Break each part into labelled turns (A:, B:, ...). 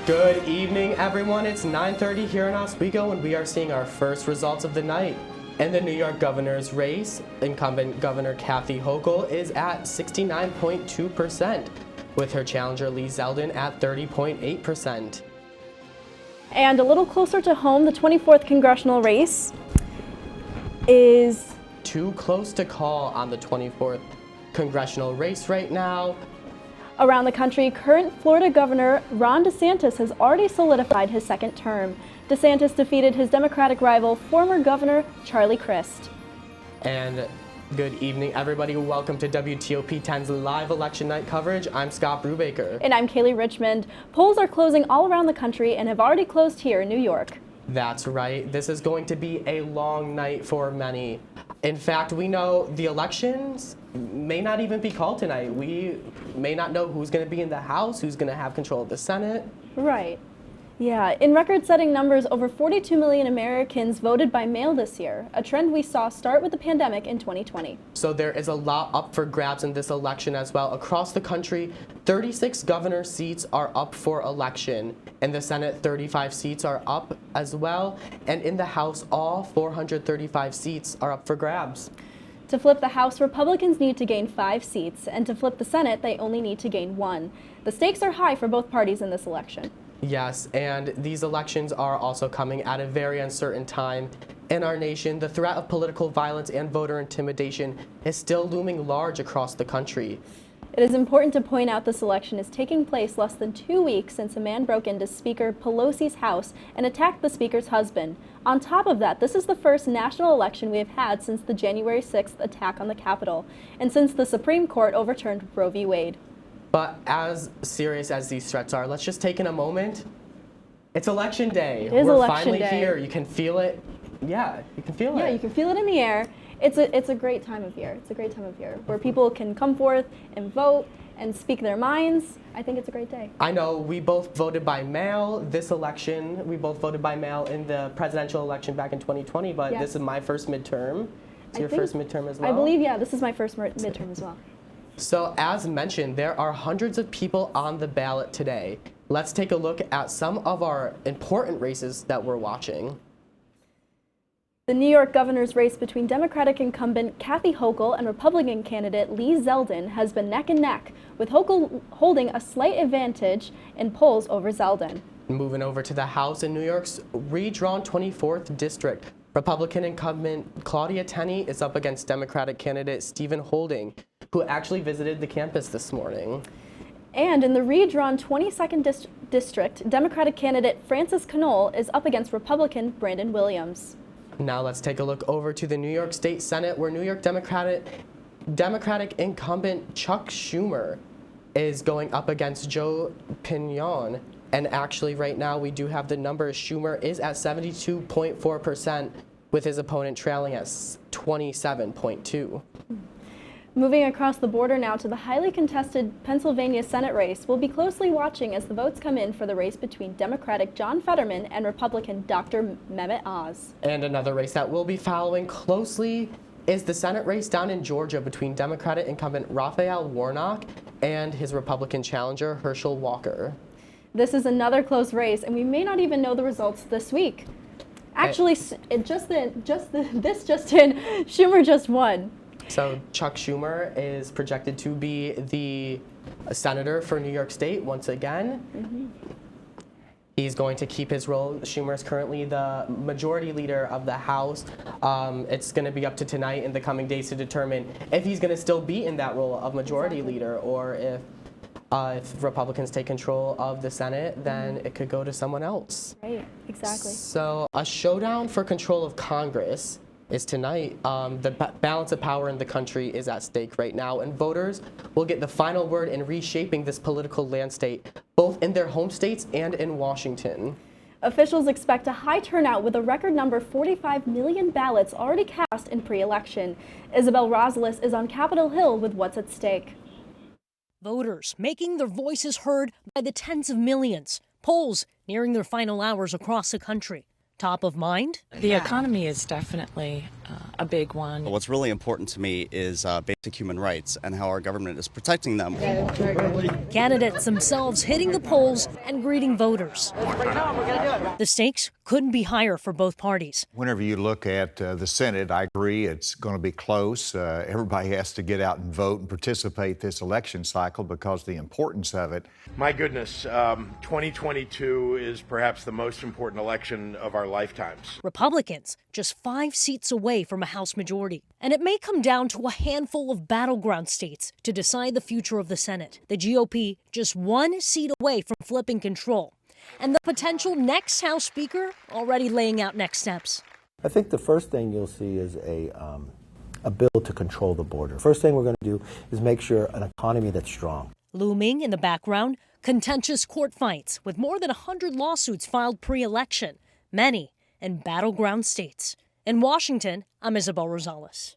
A: Good evening, everyone. It's 9:30 here in Oswego, and we are seeing our first results of the night. In the New York governor's race, incumbent Governor Kathy Hochul is at 69.2%, with her challenger Lee Zeldin at 30.8%.
B: And a little closer to home, the 24th congressional race is
A: too close to call on the 24th congressional race right now.
B: Around the country, current Florida Governor Ron DeSantis has already solidified his second term. DeSantis defeated his Democratic rival, former Governor Charlie Crist.
A: And good evening, everybody. Welcome to WTOP 10's live election night coverage. I'm Scott Brubaker.
B: And I'm Kaylee Richmond. Polls are closing all around the country and have already closed here in New York.
A: That's right. This is going to be a long night for many. In fact, we know the elections may not even be called tonight. We may not know who's going to be in the House, who's going to have control of the Senate.
B: Right. Yeah, in record-setting numbers, over 42 million Americans voted by mail this year, a trend we saw start with the pandemic in 2020.
A: So there is a lot up for grabs in this election as well. Across the country, 36 governor seats are up for election. In the Senate, 35 seats are up as well. And in the House, all 435 seats are up for grabs.
B: To flip the House, Republicans need to gain 5 seats, and to flip the Senate, they only need to gain 1. The stakes are high for both parties in this election.
A: Yes, and these elections are also coming at a very uncertain time in our nation. The threat of political violence and voter intimidation is still looming large across the country.
B: It is important to point out this election is taking place less than 2 weeks since a man broke into Speaker Pelosi's house and attacked the Speaker's husband. On top of that, this is the first national election we have had since the January 6th attack on the Capitol, and since the Supreme Court overturned Roe v. Wade.
A: But as serious as these threats are, let's just take in a moment. It's election day.
B: It is
A: We're
B: election
A: finally
B: day.
A: here. You can feel it. Yeah, you can feel it.
B: Yeah, you can feel it in the air. It's a great time of year. It's a great time of year where people can come forth and vote and speak their minds. I think it's a great day.
A: I know we both voted by mail this election. We both voted by mail in the presidential election back in 2020, but This is my first midterm. It's your first midterm as well?
B: I believe, yeah, this is my first midterm as well.
A: So as mentioned, there are hundreds of people on the ballot today. Let's take a look at some of our important races that we're watching.
B: The New York governor's race between Democratic incumbent Kathy Hochul and Republican candidate Lee Zeldin has been neck and neck, with Hochul holding a slight advantage in polls over Zeldin.
A: Moving over to the House in New York's redrawn 24th district, Republican incumbent Claudia Tenney is up against Democratic candidate Stephen Holding, who actually visited the campus this morning.
B: And in the redrawn 22nd district, Democratic candidate Francis Knoll is up against Republican Brandon Williams.
A: Now let's take a look over to the New York State Senate, where New York Democratic incumbent Chuck Schumer is going up against Joe Pinion. And actually right now we do have the numbers. Schumer is at 72.4%, with his opponent trailing at 27.2%.
B: Moving across the border now to the highly contested Pennsylvania Senate race, we'll be closely watching as the votes come in for the race between Democratic John Fetterman and Republican Dr. Mehmet Oz.
A: And another race that we'll be following closely is the Senate race down in Georgia between Democratic incumbent Raphael Warnock and his Republican challenger Herschel Walker.
B: This is another close race, and we may not even know the results this week. Actually, this just in, Schumer just won.
A: So Chuck Schumer is projected to be the senator for New York State once again. Mm-hmm. He's going to keep his role. Schumer is currently the majority leader of the House. It's going to be up to tonight in the coming days to determine if he's going to still be in that role of majority leader, or if Republicans take control of the Senate, then it could go to someone else.
B: Right, exactly.
A: So a showdown for control of Congress is tonight. The balance of power in the country is at stake right now, and voters will get the final word in reshaping this political landscape, both in their home states and in Washington.
B: Officials expect a high turnout with a record number 45 million ballots already cast in pre-election. Isabel Rosales is on Capitol Hill with what's at stake.
C: Voters making their voices heard by the tens of millions. Polls nearing their final hours across the country. Top of mind?
D: The economy is definitely a big one.
E: What's really important to me is basic human rights and how our government is protecting them.
C: Candidates themselves hitting the polls and greeting voters. The stakes couldn't be higher for both parties.
F: Whenever you look at the Senate, I agree it's going to be close. Everybody has to get out and vote and participate this election cycle because the importance of it.
G: My goodness, 2022 is perhaps the most important election of our lifetimes.
C: Republicans just 5 seats away from a House majority. And it may come down to a handful of battleground states to decide the future of the Senate. The GOP just 1 seat away from flipping control. And the potential next House Speaker already laying out next steps.
H: I think the first thing you'll see is a bill to control the border. First thing we're going to do is make sure an economy that's strong.
C: Looming in the background, contentious court fights with more than 100 lawsuits filed pre-election, many in battleground states. In Washington, I'm Isabel Rosales.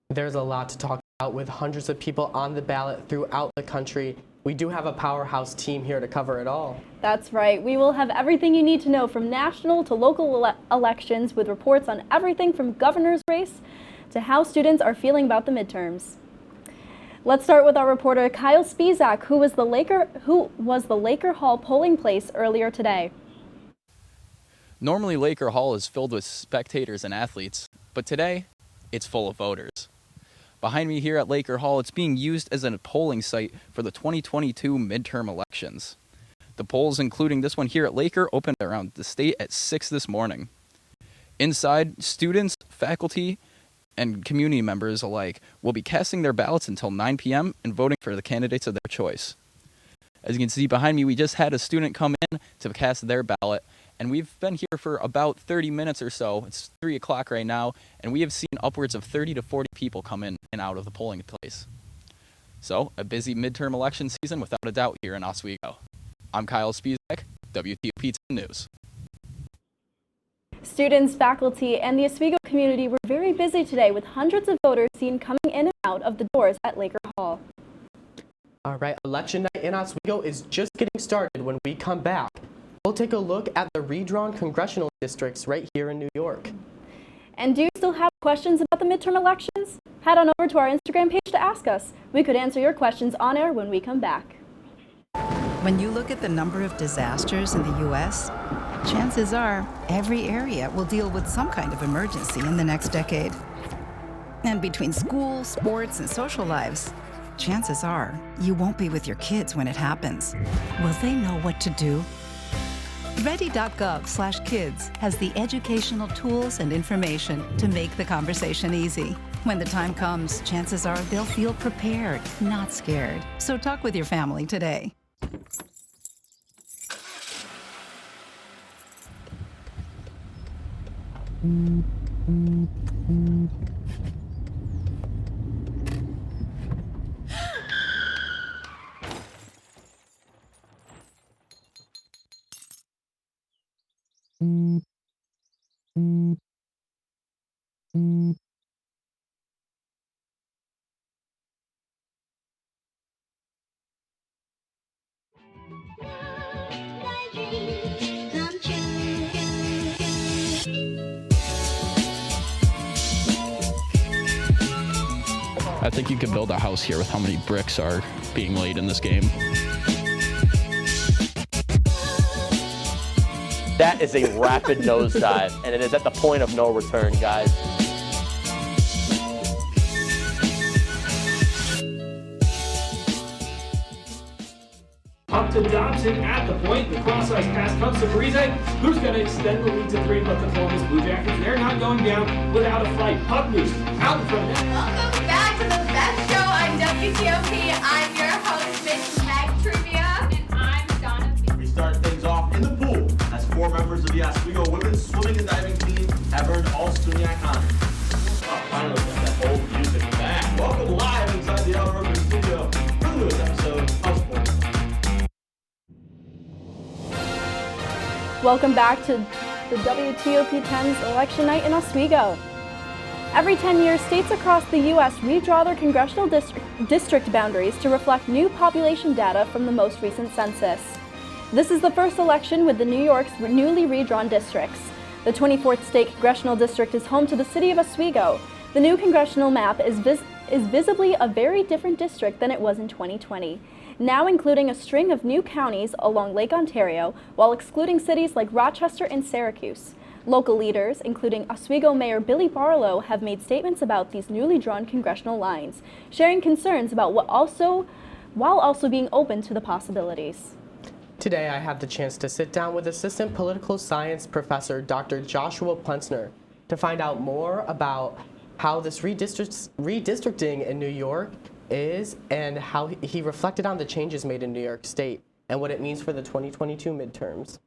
A: There's a lot to talk about with hundreds of people on the ballot throughout the country. We do have a powerhouse team here to cover it all.
B: That's right. We will have everything you need to know from national to local elections with reports on everything from governor's race to how students are feeling about the midterms. Let's start with our reporter Kyle Spizak, who was the Laker Hall polling place earlier today.
I: Normally Laker Hall is filled with spectators and athletes, but today it's full of voters. Behind me here at Laker Hall, it's being used as a polling site for the 2022 midterm elections. The polls, including this one here at Laker, opened around the state at 6 this morning. Inside, students, faculty, and community members alike will be casting their ballots until 9 p.m. and voting for the candidates of their choice. As you can see behind me, we just had a student come in to cast their ballot, and we've been here for about 30 minutes or so. It's 3 o'clock right now, and we have seen upwards of 30 to 40 people come in and out of the polling place. So, a busy midterm election season without a doubt here in Oswego. I'm Kyle Spizak, WTOP 10 News.
B: Students, faculty, and the Oswego community were very busy today with hundreds of voters seen coming in and out of the doors at Laker Hall.
A: All right, election night in Oswego is just getting started. When we come back, we'll take a look at the redrawn congressional districts right here in New York.
B: And do you still have questions about the midterm elections? Head on over to our Instagram page to ask us. We could answer your questions on air when we come back.
J: When you look at the number of disasters in the U.S., chances are every area will deal with some kind of emergency in the next decade. And between school, sports, and social lives, chances are you won't be with your kids when it happens. Will they know what to do? Ready.gov/kids has the educational tools and information to make the conversation easy. When the time comes, chances are they'll feel prepared, not scared. So talk with your family today.
I: I think you could build a house here with how many bricks are being laid in this game.
K: That is a rapid nosedive, and it is at the point of no return, guys.
L: Up to Dobson at the point. The cross-ice pass comes to Parise, who's going to extend the lead to 3, but the Columbus Blue Jackets, they're not going down without a fight. Puck loose, out in front of it.
M: Welcome back to the best show on WTOP. I'm your host, Miss Meg Trivia. And I'm Donna.
N: We start things off in the pool as 4 members of the Oswego women's swimming and diving team have earned all SUNY honors. Oh, finally got that old music back. Welcome live inside the Outer Urban Studio for the newest episode of Sports.
B: Welcome back to the WTOP 10's election night in Oswego. Every 10 years, states across the U.S. redraw their congressional district boundaries to reflect new population data from the most recent census. This is the first election with the New York's newly redrawn districts. The 24th State Congressional District is home to the city of Oswego. The new congressional map is visibly a very different district than it was in 2020, now including a string of new counties along Lake Ontario, while excluding cities like Rochester and Syracuse. Local leaders, including Oswego Mayor Billy Barlow, have made statements about these newly drawn congressional lines, sharing concerns about while also being open to the possibilities.
A: Today, I had the chance to sit down with Assistant Political Science Professor Dr. Joshua Plensner to find out more about how this redistricting in New York is and how he reflected on the changes made in New York State and what it means for the 2022 midterms.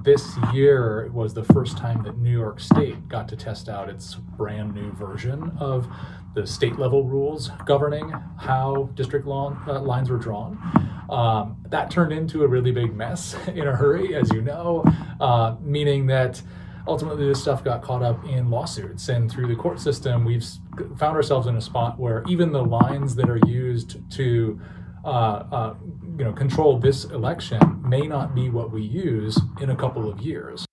D: This year was the first time that New York State got to test out its brand new version of the state level rules governing how district lines were drawn. That turned into a really big mess in a hurry, as you know, meaning that ultimately this stuff got caught up in lawsuits, and through the court system we've found ourselves in a spot where even the lines that are used to control this election may not be what we use in a couple of years.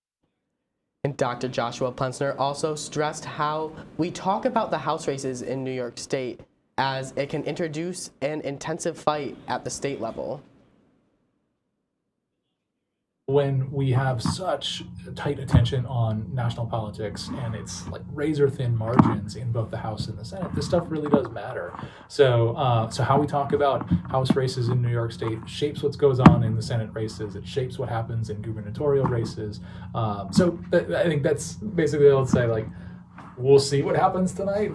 A: And Dr. Joshua Plensner also stressed how we talk about the House races in New York State as it can introduce an intensive fight at the state level.
D: When we have such tight attention on national politics and it's like razor thin margins in both the House and the Senate, this stuff really does matter. So how we talk about House races in New York State shapes what goes on in the Senate races. It shapes what happens in gubernatorial races. So I think that's basically what I'll say. Like, we'll see what happens tonight.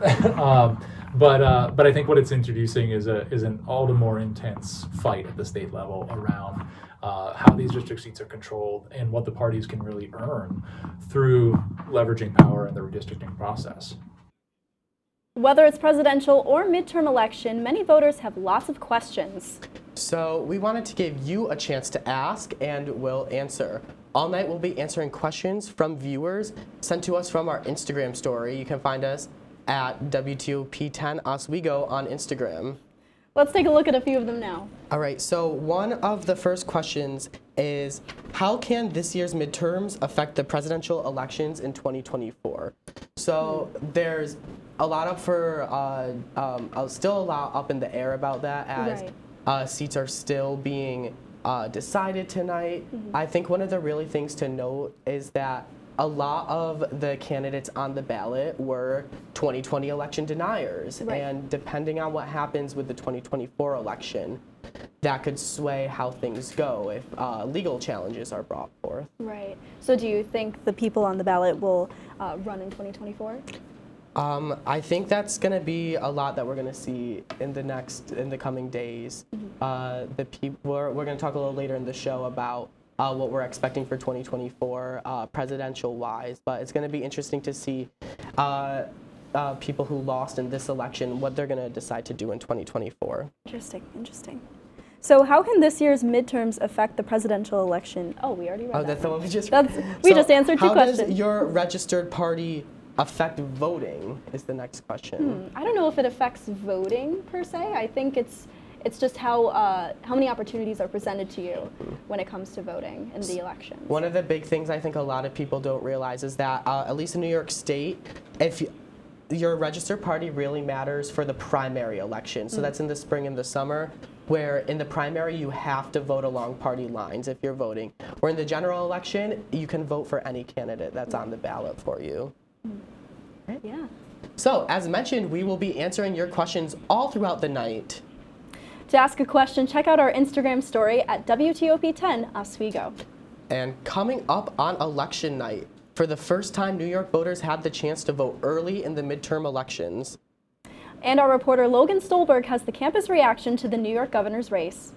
D: But I think what it's introducing is an all the more intense fight at the state level around how these district seats are controlled and what the parties can really earn through leveraging power in the redistricting process.
B: Whether it's presidential or midterm election, many voters have lots of questions.
A: So we wanted to give you a chance to ask, and we'll answer. All night we'll be answering questions from viewers sent to us from our Instagram story. You can find us at WTOP10 Oswego on Instagram.
B: Let's take a look at a few of them now.
A: All right, so one of the first questions is, how can this year's midterms affect the presidential elections in 2024? So there's a lot up still a lot up in the air about that, as seats are still being decided tonight. I think one of the really things to note is that a lot of the candidates on the ballot were 2020 election deniers, and depending on what happens with the 2024 election, that could sway how things go if legal challenges are brought forth.
B: Right. So do you think the people on the ballot will run in 2024?
A: I think that's going to be a lot that we're going to see in the coming days. We're going to talk a little later in the show about what we're expecting for 2024 presidential-wise, but it's going to be interesting to see people who lost in this election, what they're going to decide to do in 2024.
B: Interesting. So how can this year's midterms affect the presidential election? Oh, we already read that.
A: That's the one we just
B: we just answered two questions.
A: How does your registered party affect voting is the next question.
B: I don't know if it affects voting per se. I think it's just how many opportunities are presented to you when it comes to voting in the elections.
A: One of the big things I think a lot of people don't realize is that, at least in New York State, if your registered party really matters for the primary election. So that's in the spring and the summer, where in the primary you have to vote along party lines if you're voting. Where in the general election, you can vote for any candidate that's on the ballot for you.
B: Right. Yeah.
A: So, as mentioned, we will be answering your questions all throughout the night.
B: To ask a question, check out our Instagram story at WTOP10 Oswego.
A: And coming up on election night, for the first time, New York voters had the chance to vote early in the midterm elections.
B: And our reporter Logan Stolberg has the campus reaction to the New York governor's race.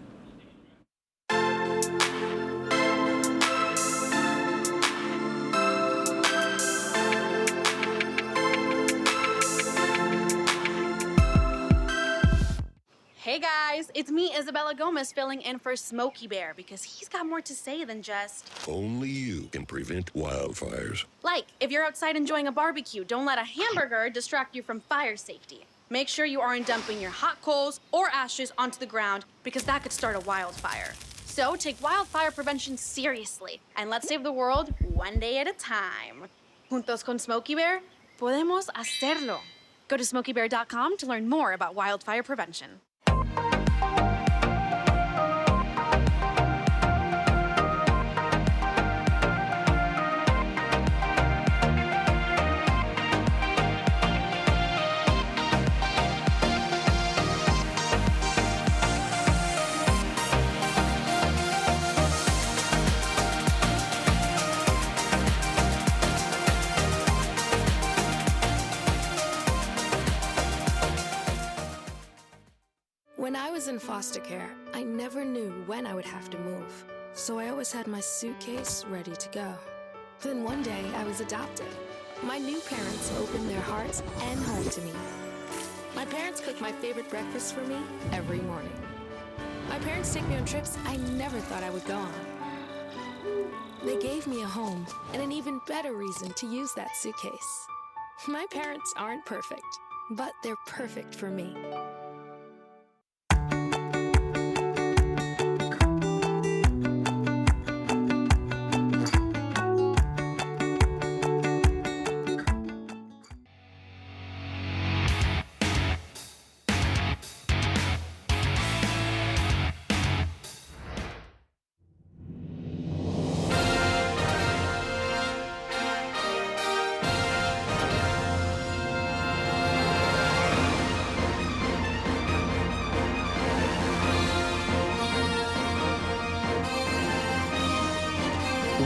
O: Hey guys, it's me, Isabella Gomez, filling in for Smokey Bear because he's got more to say than just...
P: Only you can prevent wildfires.
O: Like, if you're outside enjoying a barbecue, don't let a hamburger distract you from fire safety. Make sure you aren't dumping your hot coals or ashes onto the ground because that could start a wildfire. So take wildfire prevention seriously, and let's save the world one day at a time. Juntos con Smokey Bear, podemos hacerlo. Go to smokeybear.com to learn more about wildfire prevention.
Q: When I was in foster care, I never knew when I would have to move, so I always had my suitcase ready to go. Then one day, I was adopted. My new parents opened their hearts and home to me. My parents cook my favorite breakfast for me every morning. My parents take me on trips I never thought I would go on. They gave me a home and an even better reason to use that suitcase. My parents aren't perfect, but they're perfect for me.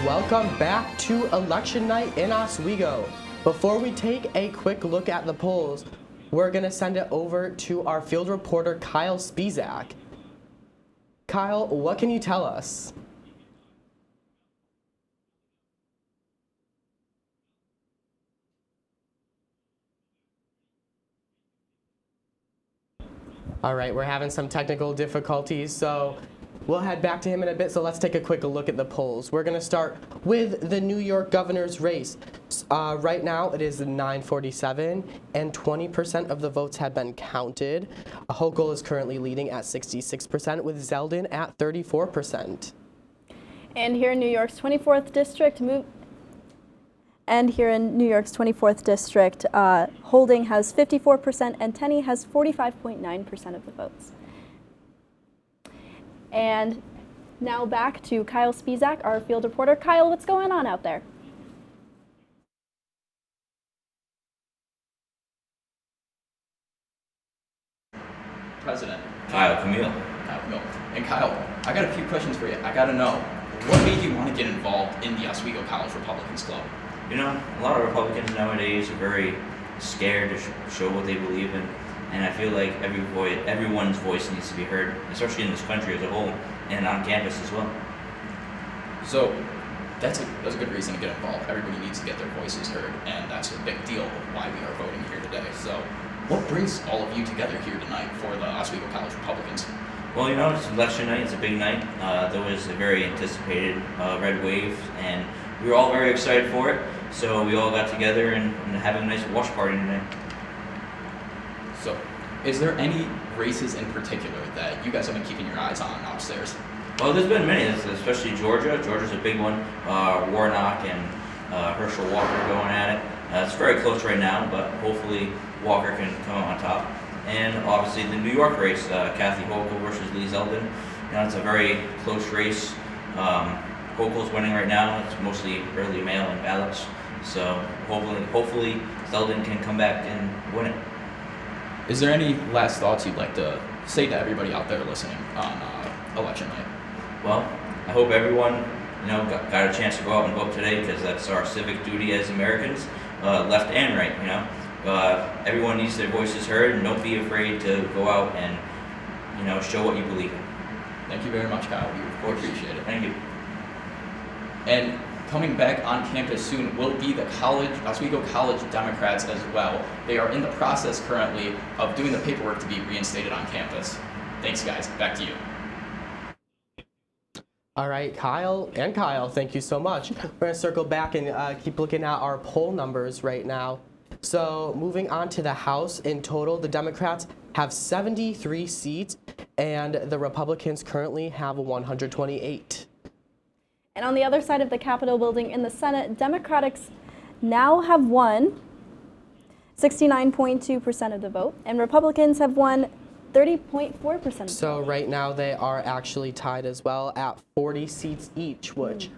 A: Welcome back to election night in Oswego. Before we take a quick look at the polls, we're going to send it over to our field reporter, Kyle Spizak. Kyle, what can you tell us? All right, we're having some technical difficulties, so we'll head back to him in a bit, so let's take a quick look at the polls. We're going to start with the New York governor's race. Right now, it is 9:47, and 20% of the votes have been counted. Hochul is currently leading at 66%, with Zeldin at 34%.
B: And here in New York's 24th district, Holding has 54% and Tenney has 45.9% of the votes. And now back to Kyle Spizak, our field reporter. Kyle, what's going on out there?
I: President.
R: Kyle Camille.
I: And Kyle, I got a few questions for you. I got to know, what made you want to get involved in the Oswego College Republicans Club?
R: You know, a lot of Republicans nowadays are very scared to show what they believe in, and I feel like everyone's voice needs to be heard, especially in this country as a whole, and on campus as well.
I: So that's a good reason to get involved. Everybody needs to get their voices heard, and that's a big deal of why we are voting here today. So what brings all of you together here tonight for the Oswego College Republicans?
R: Well, you know, it's election night. It's a big night. There was a very anticipated red wave, and we were all very excited for it. So we all got together and having a nice watch party tonight.
I: So, is there any races in particular that you guys have been keeping your eyes on upstairs?
R: Well, there's been many, especially Georgia. Georgia's a big one. Warnock and Herschel Walker going at it. It's very close right now, but hopefully Walker can come out on top. And obviously the New York race, Kathy Hochul versus Lee Zeldin. You know, it's a very close race. Hochul's winning right now. It's mostly early mail-in ballots. So hopefully Zeldin can come back and win it.
I: Is there any last thoughts you'd like to say to everybody out there listening on election night?
R: Well, I hope everyone, got a chance to go out and vote today, because that's our civic duty as Americans, left and right. Everyone needs their voices heard, and don't be afraid to go out and, show what you believe in.
I: Thank you very much, Kyle. We appreciate it.
R: Thank you.
I: And coming back on campus soon will be the Oswego College Democrats as well. They are in the process currently of doing the paperwork to be reinstated on campus. Thanks, guys. Back to you.
A: All right, Kyle, thank you so much. We're going to circle back and keep looking at our poll numbers right now. So moving on to the House, in total, the Democrats have 73 seats, and the Republicans currently have 128.
B: And on the other side of the Capitol building in the Senate, Democrats now have won 69.2% of the vote, and Republicans have won 30.4%.
A: So right now they are actually tied as well at 40 seats each, which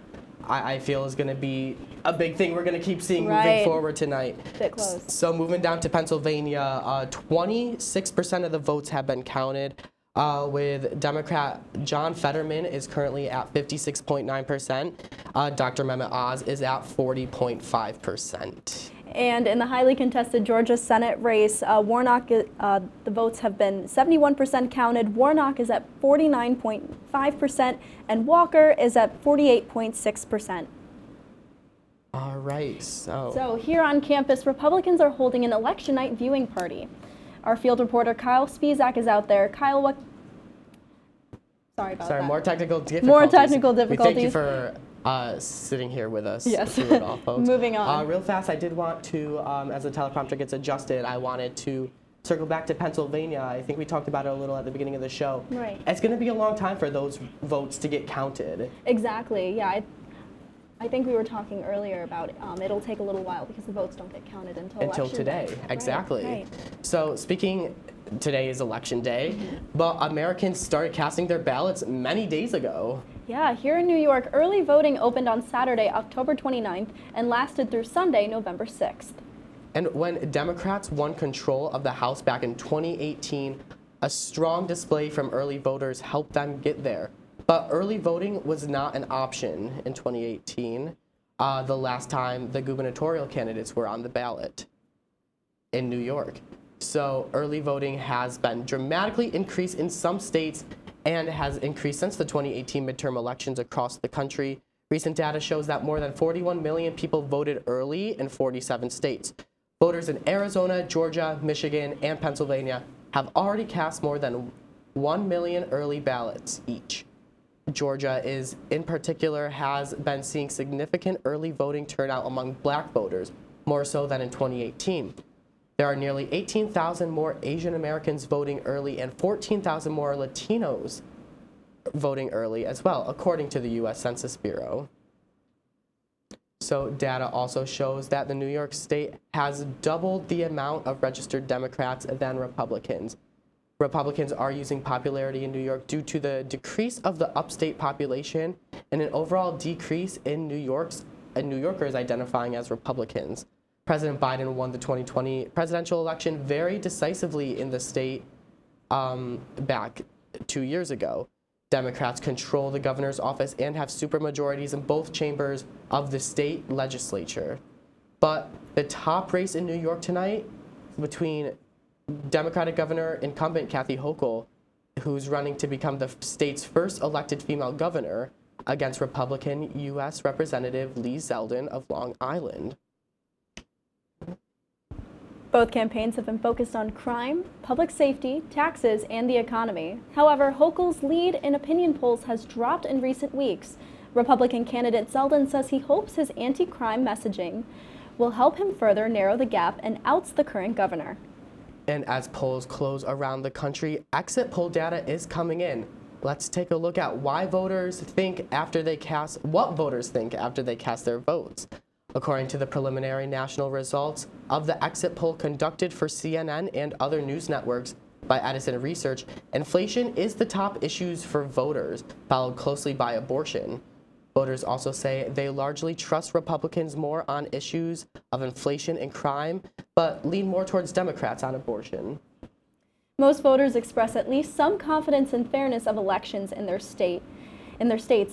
A: I feel is going to be a big thing we're going to keep seeing moving forward tonight.
B: Bit close.
A: So moving down to Pennsylvania, 26% of the votes have been counted. With Democrat John Fetterman is currently at 56.9%. Dr. Mehmet Oz is at 40.5%.
B: And in the highly contested Georgia Senate race, Warnock, the votes have been 71% counted. Warnock is at 49.5%, and Walker is at 48.6%.
A: All right,
B: So here on campus, Republicans are holding an election night viewing party. Our field reporter Kyle Spizak is out there. Kyle, what? Sorry about that.
A: More technical difficulties.
B: More technical difficulties.
A: We thank you for sitting here with us.
B: Yes.
A: Through it all, folks.
B: Moving on.
A: Real fast, I did want to, as the teleprompter gets adjusted, I wanted to circle back to Pennsylvania. I think we talked about it a little at the beginning of the show.
B: Right.
A: It's going to be a long time for those votes to get counted.
B: Exactly. Yeah. I think we were talking earlier about it'll take a little while because the votes don't get counted until
A: today.
B: Day.
A: Exactly.
B: Right.
A: So speaking, today is election day, but Americans started casting their ballots many days ago.
B: Yeah, here in New York, early voting opened on Saturday, October 29th, and lasted through Sunday, November 6th.
A: And when Democrats won control of the House back in 2018, a strong display from early voters helped them get there. But early voting was not an option in 2018, the last time the gubernatorial candidates were on the ballot in New York. So early voting has been dramatically increased in some states and has increased since the 2018 midterm elections across the country. Recent data shows that more than 41 million people voted early in 47 states. Voters in Arizona, Georgia, Michigan, and Pennsylvania have already cast more than 1 million early ballots each. Georgia in particular has been seeing significant early voting turnout among black voters, more so than in 2018. There are nearly 18,000 more Asian Americans voting early and 14,000 more Latinos voting early as well, according to the U.S. Census Bureau. So data also shows that the New York State has doubled the amount of registered Democrats than Republicans. Republicans are using popularity in New York due to the decrease of the upstate population and an overall decrease in New Yorkers identifying as Republicans. President Biden won the 2020 presidential election very decisively in the state back 2 years ago. Democrats control the governor's office and have supermajorities in both chambers of the state legislature. But the top race in New York tonight between Democratic governor incumbent Kathy Hochul, who's running to become the state's first elected female governor, against Republican U.S. Representative Lee Zeldin of Long Island.
B: Both campaigns have been focused on crime, public safety, taxes, and the economy. However, Hochul's lead in opinion polls has dropped in recent weeks. Republican candidate Zeldin says he hopes his anti-crime messaging will help him further narrow the gap and outs the current governor.
A: And as polls close around the country, exit poll data is coming in. Let's take a look at what voters think after they cast their votes. According to the preliminary national results of the exit poll conducted for CNN and other news networks by Edison Research, inflation is the top issues for voters, followed closely by abortion. Voters also say they largely trust Republicans more on issues of inflation and crime, but lean more towards Democrats on abortion.
B: Most voters express at least some confidence in fairness of elections in their states.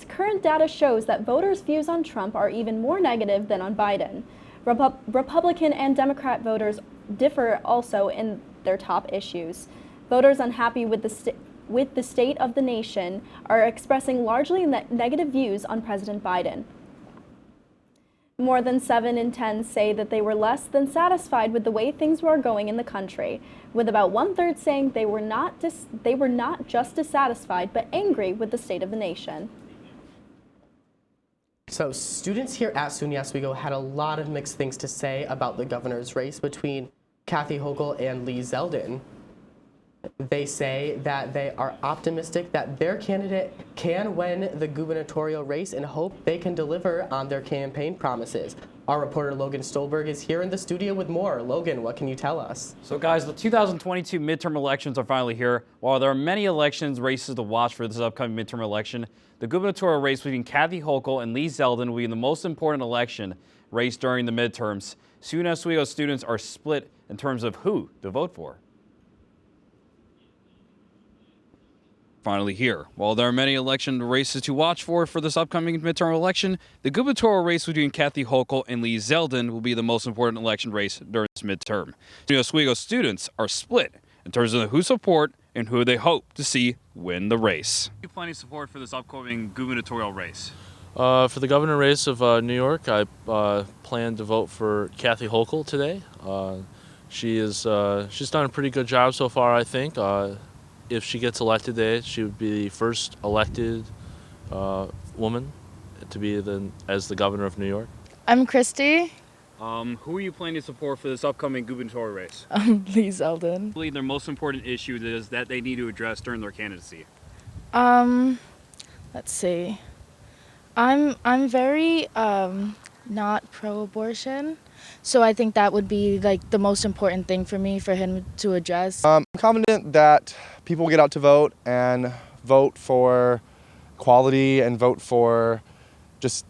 B: Current data shows that voters' views on Trump are even more negative than on Biden. Republican and Democrat voters differ also in their top issues. Voters unhappy with the state of the nation are expressing largely negative views on President Biden. More than 7 in 10 say that they were less than satisfied with the way things were going in the country, with about 1/3 saying they were not just dissatisfied but angry with the state of the nation.
A: So students here at SUNY Oswego had a lot of mixed things to say about the governor's race between Kathy Hochul and Lee Zeldin. They say that they are optimistic that their candidate can win the gubernatorial race and hope they can deliver on their campaign promises. Our reporter Logan Stolberg is here in the studio with more. Logan, what can you tell us?
S: So guys, the 2022 midterm elections are finally here. While there are many elections races to watch for this upcoming midterm election, the gubernatorial race between Kathy Hochul and Lee Zeldin will be the most important election race during the midterms. SUNY Oswego students are split in terms of who to vote for. Finally here. While there are many election races to watch for this upcoming midterm election, the gubernatorial race between Kathy Hochul and Lee Zeldin will be the most important election race during this midterm. SUNY Oswego students are split in terms of who support and who they hope to see win the race. Are you planning support for this upcoming gubernatorial race?
T: For the governor race of New York, I plan to vote for Kathy Hochul today. She's done a pretty good job so far, I think. If she gets elected today, she would be the first elected woman to be as the governor of New York.
U: I'm Christy.
S: Who are you planning to support for this upcoming gubernatorial race?
U: Lee Zeldin.
S: I believe their most important issue is that they need to address during their candidacy.
U: Let's see. I'm very not pro-abortion, so I think that would be like the most important thing for me for him to address.
V: I'm confident that people will get out to vote and vote for quality and vote for just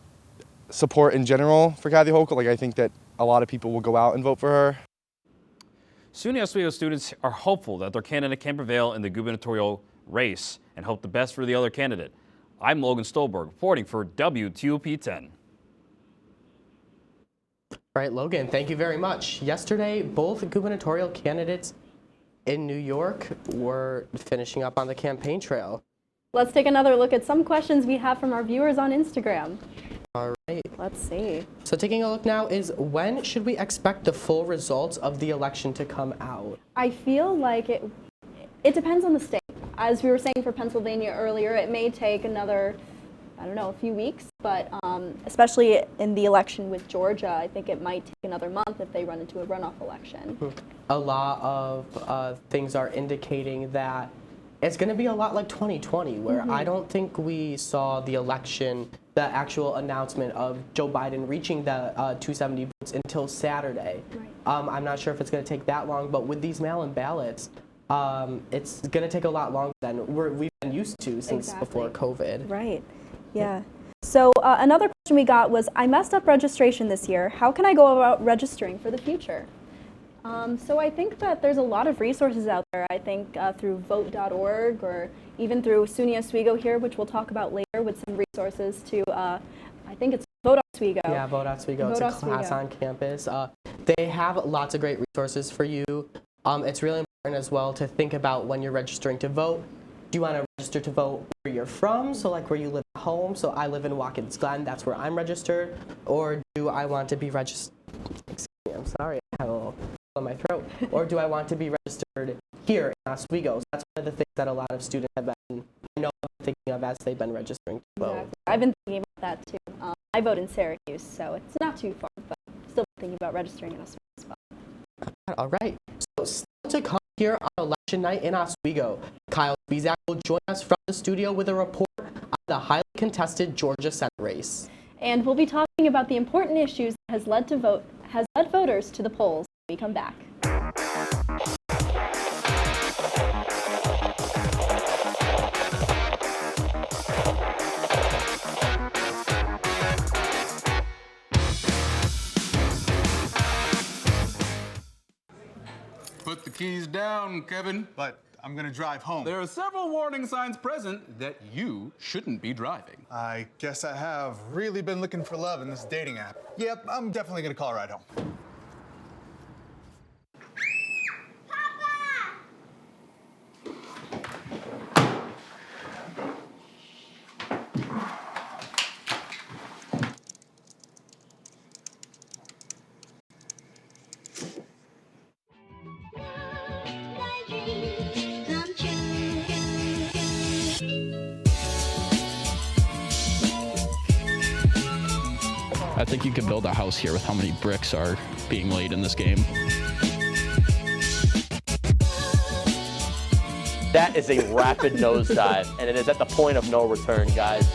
V: support in general for Kathy Hochul. Like, I think that a lot of people will go out and vote for her.
S: SUNY Oswego students are hopeful that their candidate can prevail in the gubernatorial race and hope the best for the other candidate. I'm Logan Stolberg, reporting for WTOP 10.
A: All right, Logan, thank you very much. Yesterday, both gubernatorial candidates in New York were finishing up on the campaign trail.
B: Let's take another look at some questions we have from our viewers on Instagram.
A: All right.
B: Let's see.
A: So taking a look now is, when should we expect the full results of the election to come out?
B: I feel like it depends on the state. As we were saying for Pennsylvania earlier, it may take another, I don't know, a few weeks, but especially in the election with Georgia, I think it might take another month if they run into a runoff election.
A: A lot of things are indicating that it's going to be a lot like 2020, where I don't think we saw the election, the actual announcement of Joe Biden reaching the 270 votes until Saturday. Right. I'm not sure if it's going to take that long, but with these mail-in ballots, it's going to take a lot longer than we've been used to since before COVID.
B: Right. Yeah. So another question we got was, I messed up registration this year. How can I go about registering for the future? So I think that there's a lot of resources out there. I think through vote.org or even through SUNY Oswego here, which we'll talk about later, with some resources to, I think it's Vote Oswego.
A: Yeah, Vote Oswego. It's a class on campus. They have lots of great resources for you. It's really important as well to think about when you're registering to vote. Do you want to register to vote where you're from, so like where you live at home? So I live in Watkins Glen, that's where I'm registered. Or do I want to be registered, excuse me, I'm sorry, I have a little on my throat. Or do I want to be registered here in Oswego? So that's one of the things that a lot of students have been, thinking of as they've been registering to vote.
B: Exactly. I've been thinking about that too. I vote in Syracuse, so it's not too far, but still thinking about registering in Oswego as well.
A: All right, so still to come here on election night in Oswego, Kyle Spizak will join us from the studio with a report on the highly contested Georgia Senate race.
B: And we'll be talking about the important issues that has led voters to the polls when we come back.
W: Put the keys down, Kevin. But I'm gonna drive home. There are several warning signs present that you shouldn't be driving. I guess I have really been looking for love in this dating app. Yep, I'm definitely gonna call a ride home.
I: I think you could build a house here with how many bricks are being laid in this game.
K: That is a rapid nosedive, and it is at the point of no return, guys.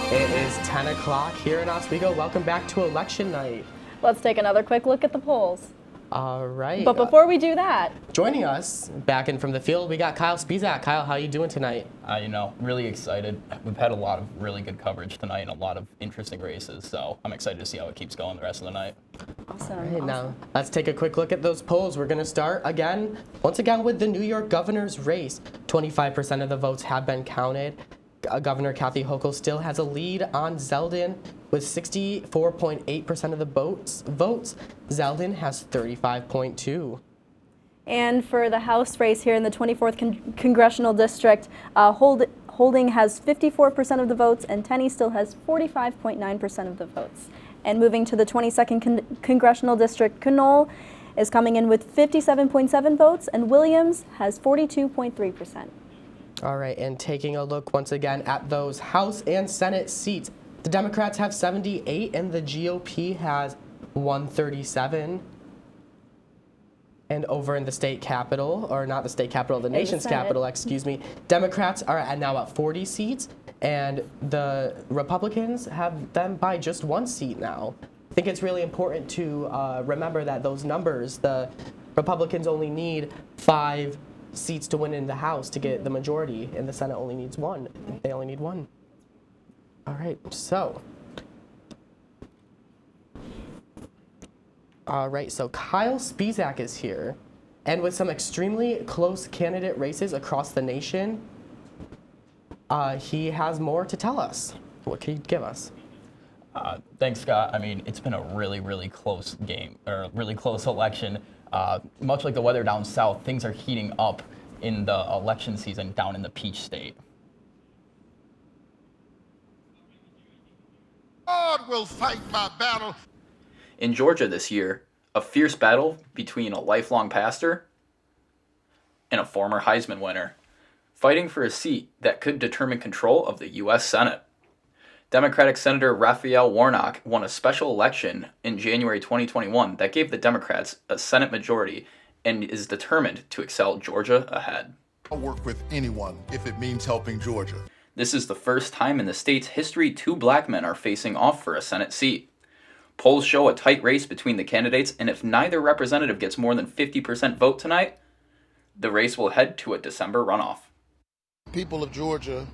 A: It is 10 o'clock here in Oswego. Welcome back to election night.
B: Let's take another quick look at the polls.
A: All right.
B: But before we do that,
A: joining us back in from the field, we got Kyle Spizak. Kyle, how you doing tonight?
I: Really excited. We've had a lot of really good coverage tonight and a lot of interesting races, so I'm excited to see how it keeps going the rest of the night.
B: Awesome.
A: All right, now let's take a quick look at those polls. We're going to start once again with the New York governor's race. 25% of the votes have been counted. Governor Kathy Hochul still has a lead on Zeldin with 64.8% of the votes. Zeldin has 35.2%.
B: and for the House race here in the 24th Congressional District, Holding has 54% of the votes, and Tenney still has 45.9% of the votes. And moving to the 22nd Congressional District, Knoll is coming in with 57.7 votes, and Williams has 42.3%.
A: All right, and taking a look once again at those House and Senate seats, the Democrats have 78 and the GOP has 137. And over in the state capitol, or not the state capitol, the nation's capital, excuse me, Democrats are now at 40 seats, and the Republicans have them by just 1 seat now. I think it's really important to remember that those numbers, the Republicans only need 5 seats to win in the House to get the majority, and the Senate only needs 1. They only need 1. All right, so. All right, so Kyle Spizak is here, and with some extremely close candidate races across the nation, he has more to tell us. What can you give us?
I: Thanks, Scott. I mean, it's been a really, really close game, or really close election. Much like the weather down south, things are heating up in the election season down in the Peach State.
E: God will fight my battle.
I: In Georgia this year, a fierce battle between a lifelong pastor and a former Heisman winner, fighting for a seat that could determine control of the U.S. Senate. Democratic Senator Raphael Warnock won a special election in January 2021 that gave the Democrats a Senate majority and is determined to excel Georgia ahead.
E: I'll work with anyone if it means helping Georgia.
I: This is the first time in the state's history 2 black men are facing off for a Senate seat. Polls show a tight race between the candidates, and if neither representative gets more than 50% vote tonight, the race will head to a December runoff.
E: People of Georgia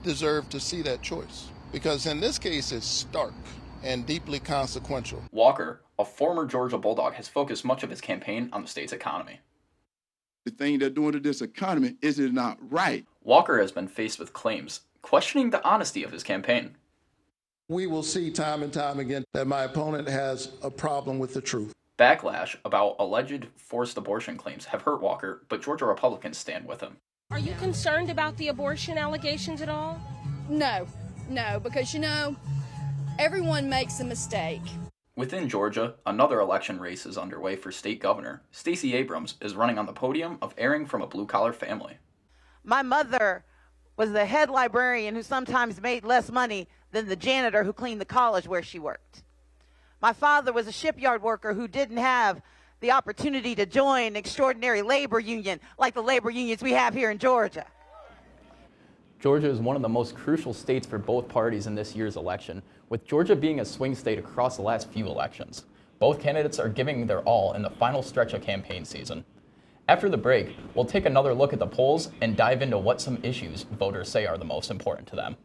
E: deserve to see that choice, because in this case it's stark and deeply consequential.
I: Walker, a former Georgia Bulldog, has focused much of his campaign on the state's economy.
E: The thing they're doing to this economy is it not right.
I: Walker has been faced with claims questioning the honesty of his campaign.
E: We will see time and time again that my opponent has a problem with the truth.
I: Backlash about alleged forced abortion claims have hurt Walker, but Georgia Republicans stand with him.
F: Are you concerned about the abortion allegations at all?
G: No, because everyone makes a mistake.
I: Within Georgia, another election race is underway for state governor. Stacey Abrams is running on the podium of heiring from a blue-collar family.
X: My mother was the head librarian who sometimes made less money than the janitor who cleaned the college where she worked. My father was a shipyard worker who didn't have the opportunity to join an extraordinary labor union like the labor unions we have here in Georgia.
I: Georgia is one of the most crucial states for both parties in this year's election, with Georgia being a swing state across the last few elections. Both candidates are giving their all in the final stretch of campaign season. After the break, we'll take another look at the polls and dive into what some issues voters say are the most important to them.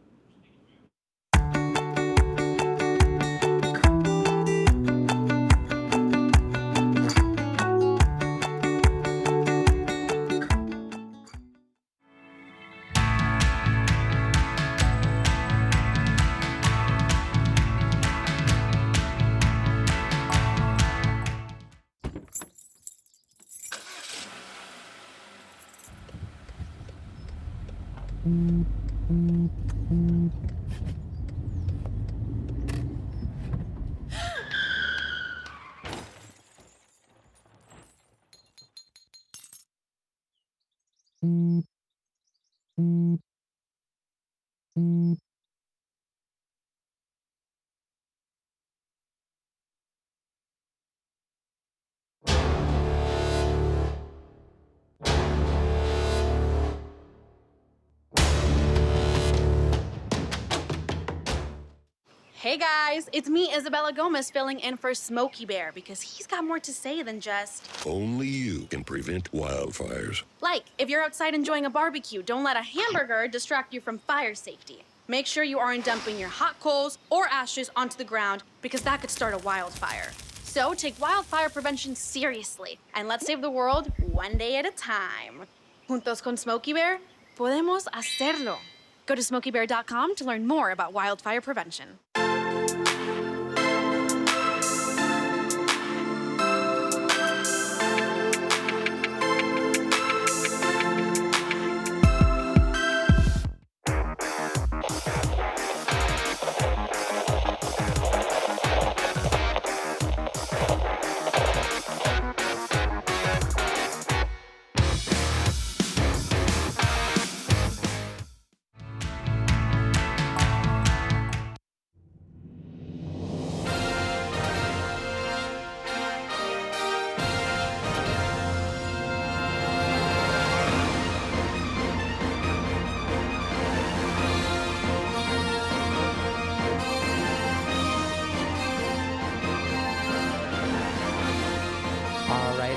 O: Hey guys, it's me, Isabella Gomez, filling in for Smokey Bear because he's got more to say than just...
P: Only you can prevent wildfires.
O: Like, if you're outside enjoying a barbecue, don't let a hamburger distract you from fire safety. Make sure you aren't dumping your hot coals or ashes onto the ground because that could start a wildfire. So take wildfire prevention seriously and let's save the world one day at a time. Juntos con Smokey Bear, podemos hacerlo. Go to smokeybear.com to learn more about wildfire prevention.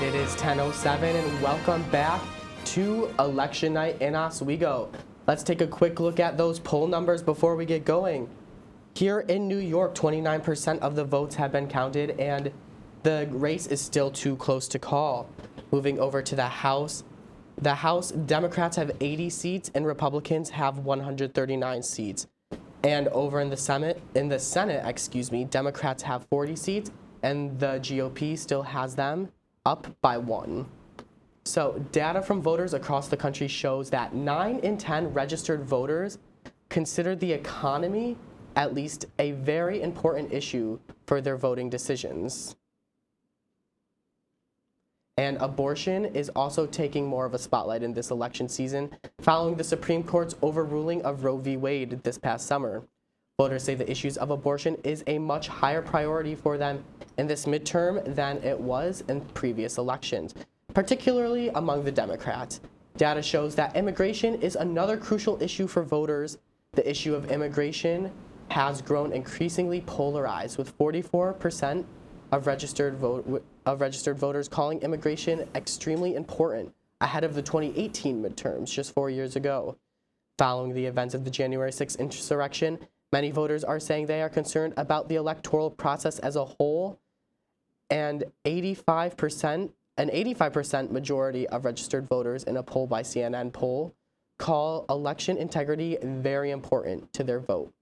A: It is 10:07 and welcome back to election night in Oswego. Let's take a quick look at those poll numbers before we get going. Here in New York, 29% of the votes have been counted and the race is still too close to call. Moving over to the House Democrats have 80 seats and Republicans have 139 seats. And over in the Senate, Democrats have 40 seats and the GOP still has them up by 1. So data from voters across the country shows that 9 in 10 registered voters consider the economy at least a very important issue for their voting decisions. And abortion is also taking more of a spotlight in this election season, following the Supreme Court's overruling of Roe v. Wade this past summer. Voters say the issues of abortion is a much higher priority for them in this midterm than it was in previous elections, particularly among the Democrats. Data shows that immigration is another crucial issue for voters. The issue of immigration has grown increasingly polarized, with 44% of registered voters calling immigration extremely important, ahead of the 2018 midterms just 4 years ago. Following the events of the January 6th insurrection, many voters are saying they are concerned about the electoral process as a whole, and an 85% majority of registered voters in a poll by CNN poll call election integrity very important to their vote.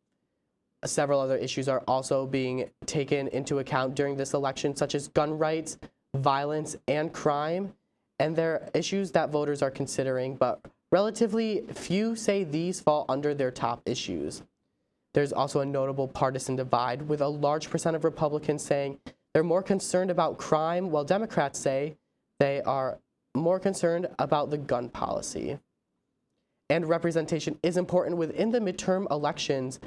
A: Several other issues are also being taken into account during this election, such as gun rights, violence, and crime, and they're issues that voters are considering, but relatively few say these fall under their top issues. There's also a notable partisan divide, with a large percent of Republicans saying they're more concerned about crime, while Democrats say they are more concerned about the gun policy. And representation is important within the midterm elections.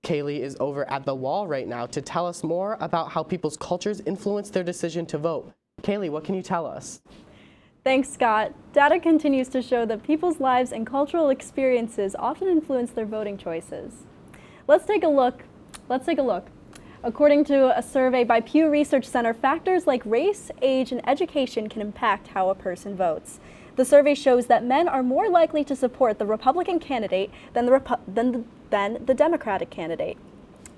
A: Kaylee is over at the wall right now to tell us more about how people's cultures influence their decision to vote. Kaylee, what can you tell us?
B: Thanks, Scott. Data continues to show that people's lives and cultural experiences often influence their voting choices. Let's take a look. According to a survey by Pew Research Center, factors like race, age, and education can impact how a person votes. The survey shows that men are more likely to support the Republican candidate than the Democratic candidate,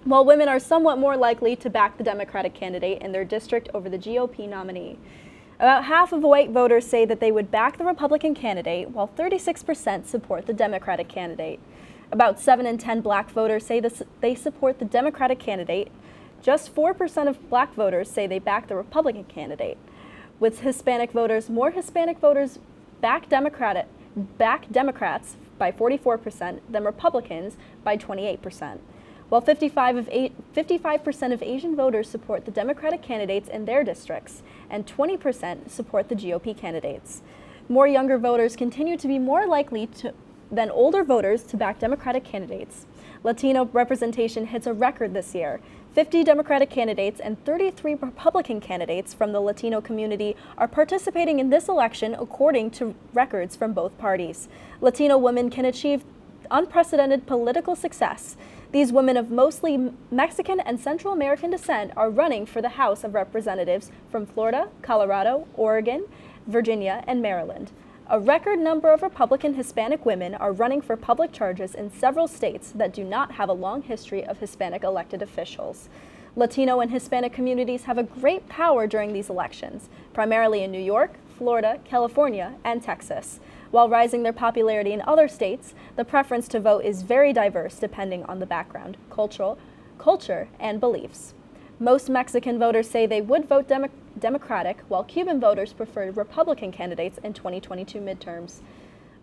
B: while women are somewhat more likely to back the Democratic candidate in their district over the GOP nominee. About half of white voters say that they would back the Republican candidate, while 36% support the Democratic candidate. About 7 in 10 black voters say they support the Democratic candidate. Just 4% of black voters say they back the Republican candidate. With Hispanic voters, more Hispanic voters back Democrats by 44% than Republicans by 28%. While 55% of Asian voters support the Democratic candidates in their districts, and 20% support the GOP candidates. More younger voters continue to be more likely than older voters to back Democratic candidates. Latino representation hits a record this year. 50 Democratic candidates and 33 Republican candidates from the Latino community are participating in this election according to records from both parties. Latino women can achieve unprecedented political success. These women of mostly Mexican and Central American descent are running for the House of Representatives from Florida, Colorado, Oregon, Virginia, and Maryland. A record number of Republican Hispanic women are running for public charges in several states that do not have a long history of Hispanic elected officials. Latino and Hispanic communities have a great power during these elections, primarily in New York, Florida, California, and Texas. While rising their popularity in other states, the preference to vote is very diverse depending on the background, culture, and beliefs. Most Mexican voters say they would vote Democratic, while Cuban voters preferred Republican candidates in 2022 midterms.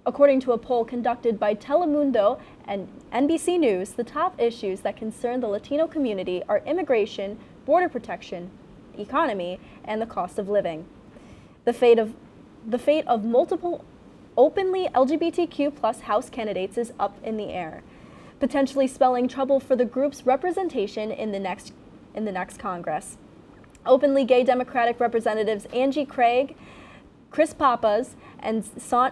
B: According to a poll conducted by Telemundo and NBC News, the top issues that concern the Latino community are immigration, border protection, economy, and the cost of living. The fate of multiple openly LGBTQ+ House candidates is up in the air, potentially spelling trouble for the group's representation in the next Congress. Openly gay Democratic representatives Angie Craig, Chris Pappas, and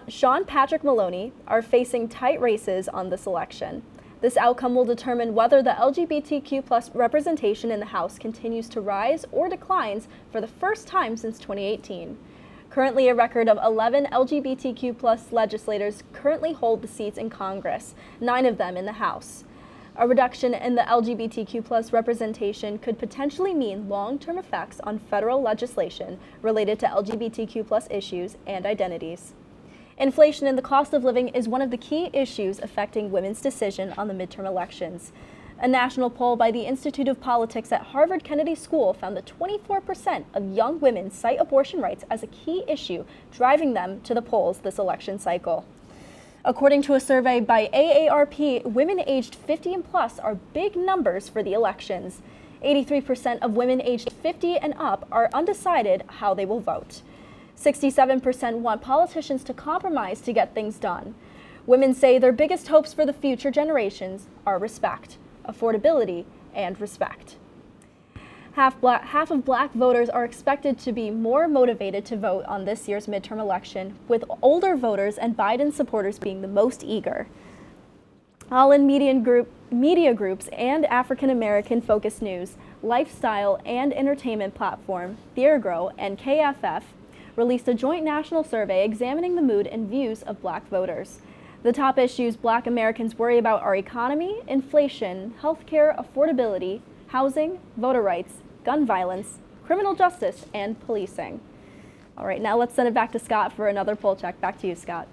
B: Sean Patrick Maloney are facing tight races on this election. This outcome will determine whether the LGBTQ+ representation in the House continues to rise or declines for the first time since 2018. Currently, a record of 11 LGBTQ+ legislators currently hold the seats in Congress, 9 of them in the House. A reduction in the LGBTQ+ representation could potentially mean long-term effects on federal legislation related to LGBTQ+ issues and identities. Inflation and the cost of living is one of the key issues affecting women's decision on the midterm elections. A national poll by the Institute of Politics at Harvard Kennedy School found that 24% of young women cite abortion rights as a key issue driving them to the polls this election cycle. According to a survey by AARP, women aged 50 and plus are big numbers for the elections. 83% of women aged 50 and up are undecided how they will vote. 67% want politicians to compromise to get things done. Women say their biggest hopes for the future generations are respect, affordability, and respect. Half of black voters are expected to be more motivated to vote on this year's midterm election, with older voters and Biden supporters being the most eager. All-in media groups and African American focused news, lifestyle, and entertainment platform, TheaterGrow and KFF released a joint national survey examining the mood and views of black voters. The top issues black Americans worry about are economy, inflation, healthcare, affordability, housing, voter rights, gun violence, criminal justice, and policing. All right, now let's send it back to Scott for another poll check. Back to you, Scott.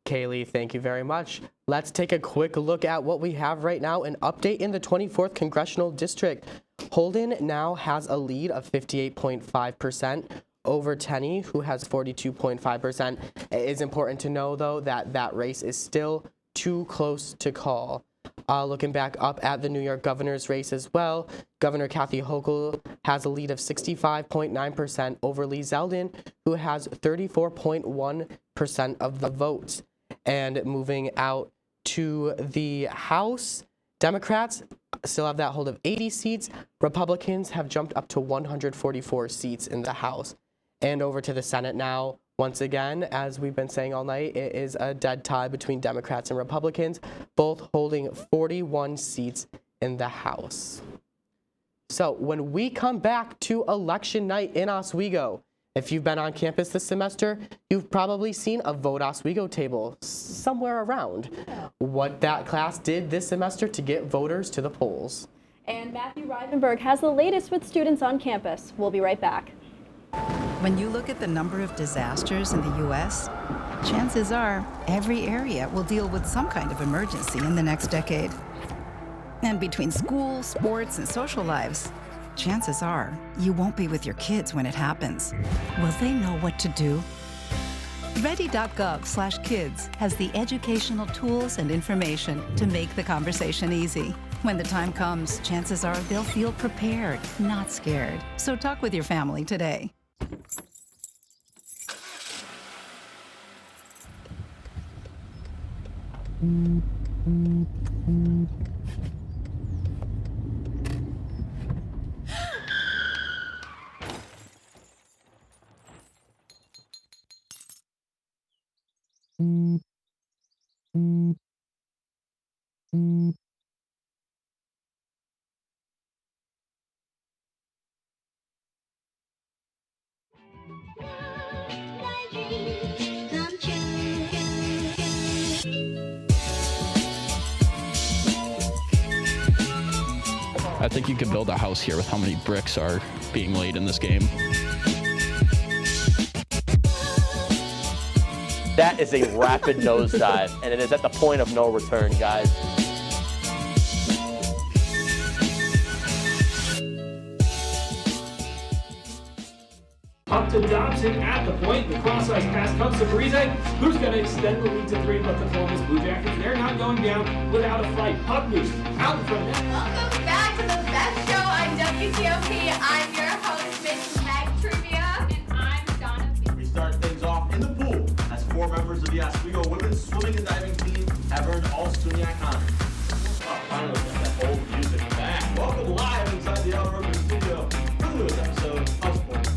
A: Kaylee, thank you very much. Let's take a quick look at what we have right now. An update in the 24th Congressional District. Holden now has a lead of 58.5% over Tenney, who has 42.5%. It is important to know, though, that that race is still too close to call. Looking back up at the New York governor's race as well, Governor Kathy Hochul has a lead of 65.9% over Lee Zeldin, who has 34.1% of the votes. And moving out to the House, Democrats still have that hold of 80 seats. Republicans have jumped up to 144 seats in the House. And over to the Senate now, Once again, as we've been saying all night, it is a dead tie between Democrats and Republicans, both holding 41 seats in the House. So when we come back to election night in Oswego, if you've been on campus this semester, you've probably seen a Vote Oswego table somewhere around. What that class did this semester to get voters to the polls.
B: And Matthew Rivenberg has the latest with students on campus. We'll be right back.
C: When you look at the number of disasters in the U.S., chances are every area will deal with some kind of emergency in the next decade. And between school, sports, and social lives, chances are you won't be with your kids when it happens. Will they know what to do? Ready.gov/kids has the educational tools and information to make the conversation easy. When the time comes, chances are they'll feel prepared, not scared. So talk with your family today.
I: I think you could build a house here with how many bricks are being laid in this game.
K: That is a rapid nosedive, and it is at the point of no return, guys.
H: Up to Dobson at the point. The cross-ice pass comes to Parise, who's going to extend the lead to 3, but the Columbus Blue Jackets, they're not going down without a fight. Puck loose, out in front of net.
M: Welcome back to the best show on WTOP. I'm your host, Miss Meg Trivia, and I'm Donna.
N: We start things off in the pool as 4 members of the Oswego women's swimming and diving team have earned all SUNYAC honors. Oh, finally, got that old music back. Welcome live inside the Outer Urban Studio for the newest episode of Sports.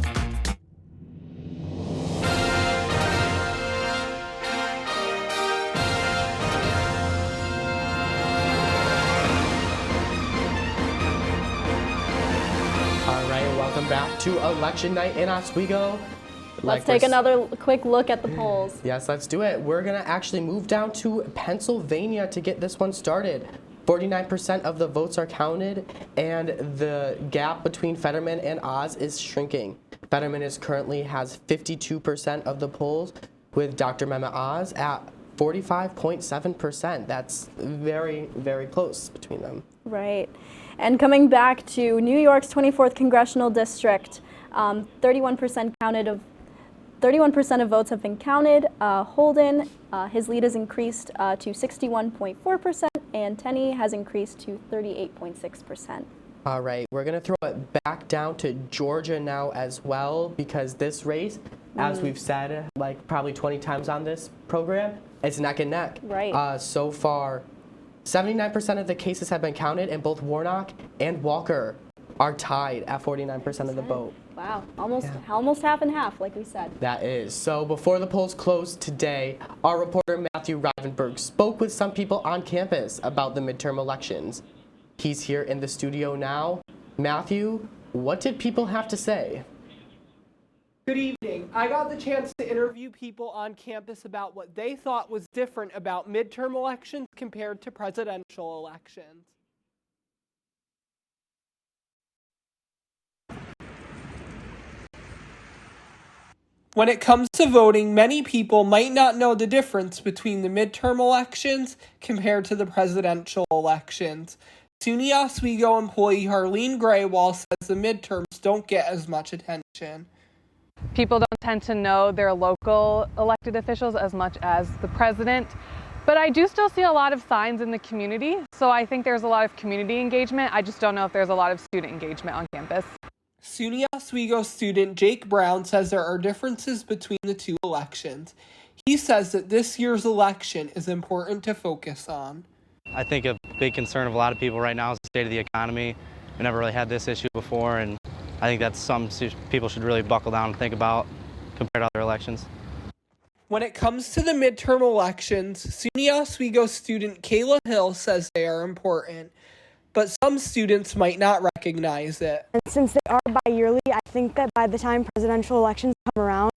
A: Welcome back to election night in Oswego.
B: Let's take another quick look at the polls.
A: Yes, let's do it. We're going to actually move down to Pennsylvania to get this one started. 49% of the votes are counted, and the gap between Fetterman and Oz is shrinking. Fetterman currently has 52% of the polls, with Dr. Mehmet Oz at 45.7%. That's very, very close between them.
B: Right. And coming back to New York's 24th congressional district, 31% of votes have been counted. Holden, his lead has increased to 61.4%, and Tenney has increased to 38.6%.
A: All right, we're going to throw it back down to Georgia now as well, because this race, as we've said like probably 20 times on this program, it's neck and neck.
B: Right.
A: So far, 79% of the cases have been counted, and both Warnock and Walker are tied at 49% of the vote.
B: Wow, almost half and half, like we said.
A: That is. So before the polls closed today, our reporter Matthew Rivenberg spoke with some people on campus about the midterm elections. He's here in the studio now. Matthew, what did people have to say?
J: Good evening. I got the chance to interview people on campus about what they thought was different about midterm elections compared to presidential elections. When it comes to voting, many people might not know the difference between the midterm elections compared to the presidential elections. SUNY Oswego employee Harleen Graywall says the midterms don't get as much attention.
L: People don't tend to know their local elected officials as much as the president, but I do still see a lot of signs in the community, so I think there's a lot of community engagement. I just don't know if there's a lot of student engagement on campus.
J: SUNY Oswego student Jake Brown says there are differences between the two elections. He says that this year's election is important to focus on.
Y: I think a big concern of a lot of people right now is the state of the economy. We never really had this issue before, and I think that's something people should really buckle down and think about compared to other elections.
J: When it comes to the midterm elections, SUNY Oswego student Kayla Hill says they are important, but some students might not recognize it.
D: And since they are bi-yearly, I think that by the time presidential elections come around,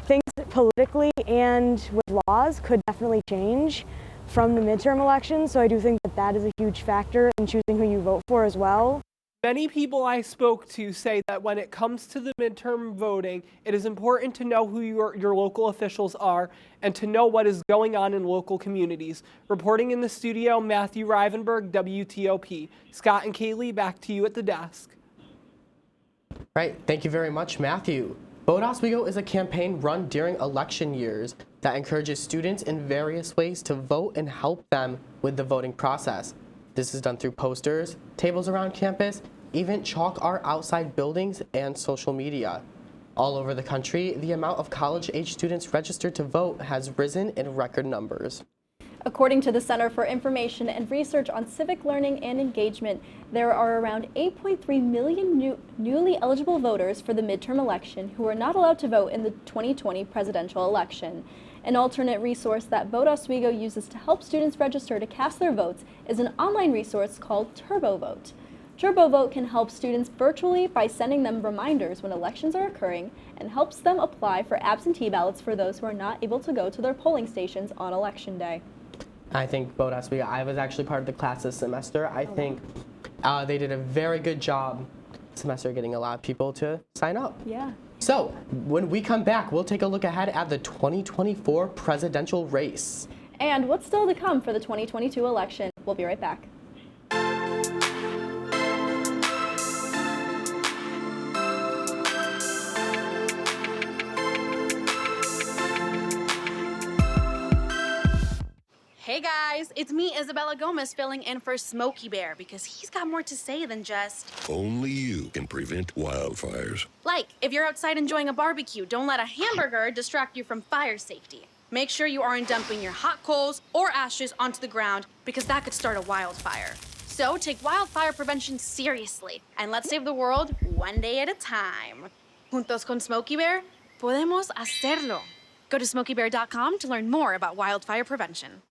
D: things politically and with laws could definitely change from the midterm elections. So I do think that that is a huge factor in choosing who you vote for as well.
J: Many people I spoke to say that when it comes to the midterm voting, it is important to know who your local officials are and to know what is going on in local communities. Reporting in the studio, Matthew Rivenberg, WTOP. Scott and Kaylee, back to you at the desk.
A: Right, thank you very much, Matthew. Vote Oswego is a campaign run during election years that encourages students in various ways to vote and help them with the voting process. This is done through posters, tables around campus, even chalk art outside buildings, and social media. All over the country, the amount of college-age students registered to vote has risen in record numbers.
B: According to the Center for Information and Research on Civic Learning and Engagement, there are around 8.3 million newly eligible voters for the midterm election who are not allowed to vote in the 2020 presidential election. An alternate resource that Vote Oswego uses to help students register to cast their votes is an online resource called TurboVote. TurboVote can help students virtually by sending them reminders when elections are occurring and helps them apply for absentee ballots for those who are not able to go to their polling stations on Election Day.
A: I think Vote Oswego, I was actually part of the class this semester. I think they did a very good job this semester getting a lot of people to sign up.
B: Yeah.
A: So, when we come back, we'll take a look ahead at the 2024 presidential race.
B: And what's still to come for the 2022 election. We'll be right back.
O: Hey guys, it's me, Isabella Gomez, filling in for Smokey Bear because he's got more to say than just...
P: Only you can prevent wildfires.
O: Like, if you're outside enjoying a barbecue, don't let a hamburger distract you from fire safety. Make sure you aren't dumping your hot coals or ashes onto the ground because that could start a wildfire. So take wildfire prevention seriously and let's save the world one day at a time. Juntos con Smokey Bear, podemos hacerlo. Go to smokeybear.com to learn more about wildfire prevention.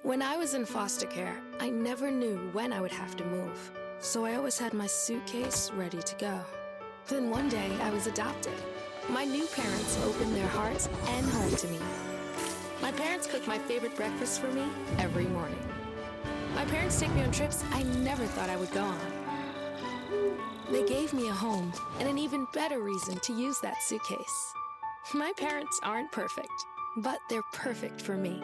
Q: When I was in foster care, I never knew when I would have to move, so I always had my suitcase ready to go. Then one day, I was adopted. My new parents opened their hearts and home to me. My parents cook my favorite breakfast for me every morning. My parents take me on trips I never thought I would go on. They gave me a home and an even better reason to use that suitcase. My parents aren't perfect, but they're perfect for me.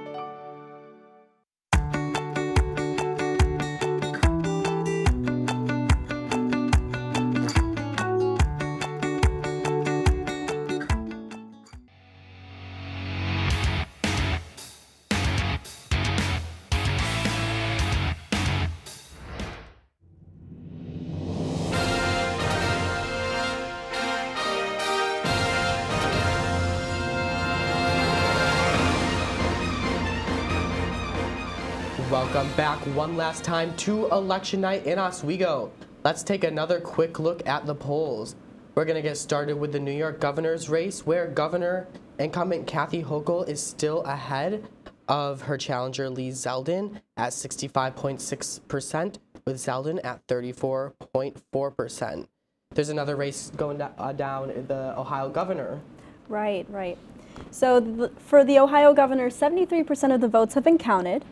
A: Welcome back one last time to Election Night in Oswego. Let's take another quick look at the polls. We're going to get started with the New York governor's race, where Governor incumbent Kathy Hochul is still ahead of her challenger Lee Zeldin at 65.6%, with Zeldin at 34.4%. There's another race going down the Ohio governor.
B: Right. So for the Ohio governor, 73% of the votes have been counted.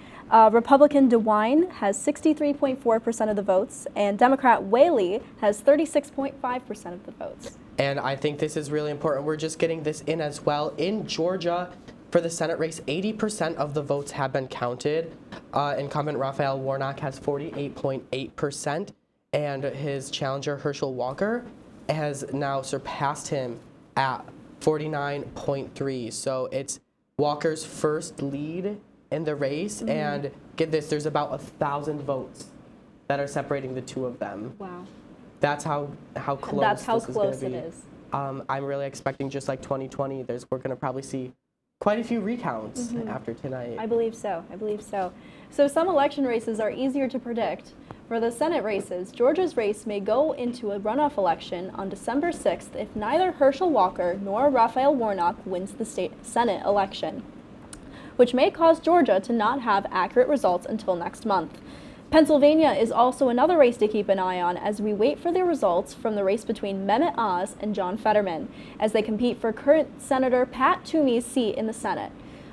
B: Republican DeWine has 63.4% of the votes, and Democrat Whaley has 36.5% of the votes.
A: And I think this is really important. We're just getting this in as well. In Georgia, for the Senate race, 80% of the votes have been counted. Incumbent Raphael Warnock has 48.8%, and his challenger Herschel Walker has now surpassed him at 49.3%. So it's Walker's first lead in the race, and get this, there's about 1,000 votes that are separating the two of them.
B: Wow.
A: That's how close
B: That's how
A: this
B: close
A: is going to
B: it
A: be.
B: is.
A: I'm really expecting, just like 2020, we're going to probably see quite a few recounts after tonight.
B: I believe so. I believe so. So some election races are easier to predict. For the Senate races, Georgia's race may go into a runoff election on December 6th if neither Herschel Walker nor Raphael Warnock wins the state Senate election, which may cause Georgia to not have accurate results until next month. Pennsylvania is also another race to keep an eye on as we wait for the results from the race between Mehmet Oz and John Fetterman as they compete for current Senator Pat Toomey's seat in the Senate.